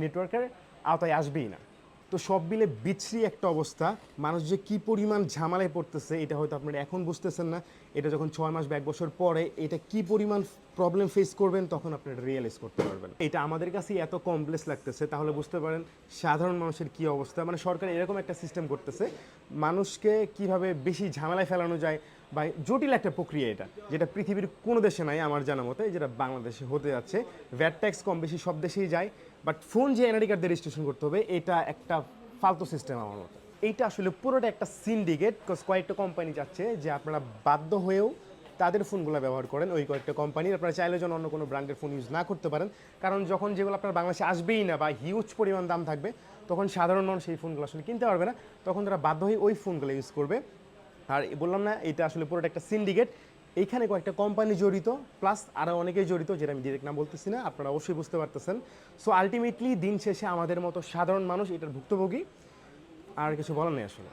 নেটওয়ার্কের আওতায় আসবেই না। তো সব মিলে বিচ্ছিরি একটা অবস্থা। মানুষ যে কী পরিমাণ ঝামেলায় পড়তেছে এটা হয়তো আপনারা এখন বুঝতেছেন না। এটা যখন 6 মাস বা 1 বছর পরে এটা কী পরিমাণ প্রবলেম ফেস করবেন তখন আপনারা রিয়েলাইজ করতে পারবেন। এটা আমাদের কাছেই এত কমপ্লেক্স লাগতেছে, তাহলে বুঝতে পারেন সাধারণ মানুষের কী অবস্থা। মানে সরকার এরকম একটা সিস্টেম করতেছে মানুষকে কিভাবে বেশি ঝামেলায় ফেলানো যায়, বা জটিল একটা প্রক্রিয়া এটা, যেটা পৃথিবীর কোনো দেশে নাই আমার জানা মতে, যেটা বাংলাদেশে হতে যাচ্ছে। ভ্যাট ট্যাক্স কম বেশি সব দেশেই যায়, বাট ফোন যে এনআইডি কার্ড দিয়ে রেজিস্ট্রেশন করতে হবে এটা একটা ফালতু সিস্টেম আমার মতে। এইটা আসলে পুরোটা একটা সিন্ডিকেট, বিকজ কয়েকটা কোম্পানি চাচ্ছে যে আপনারা বাধ্য হয়েও তাদের ফোনগুলো ব্যবহার করেন। ওই কয়েকটা কোম্পানির আপনারা চাইলে যেন অন্য কোনো ব্র্যান্ডের ফোন ইউজ না করতে পারেন, কারণ যখন যেগুলো আপনার বাংলাদেশে আসবেই না বা হিউজ পরিমাণ দাম থাকবে তখন সাধারণ মানুষ সেই ফোনগুলো আসলে কিনতে পারবে না, তখন তারা বাধ্য হয়ে ওই ফোনগুলো ইউজ করবে। আর বললাম না এটা আসলে পুরোটা একটা সিন্ডিকেট, এইখানে কয়েকটা কোম্পানি জড়িত, প্লাস আরও অনেকেই জড়িত, যেটা আমি ডিরেক্ট নাম বলতেছি না, আপনারা অবশ্যই বুঝতে পারতেছেন। সো আলটিমেটলি দিন শেষে আমাদের মতো সাধারণ মানুষ এটার ভুক্তভোগী, আর কিছু বলার নেই আসলে।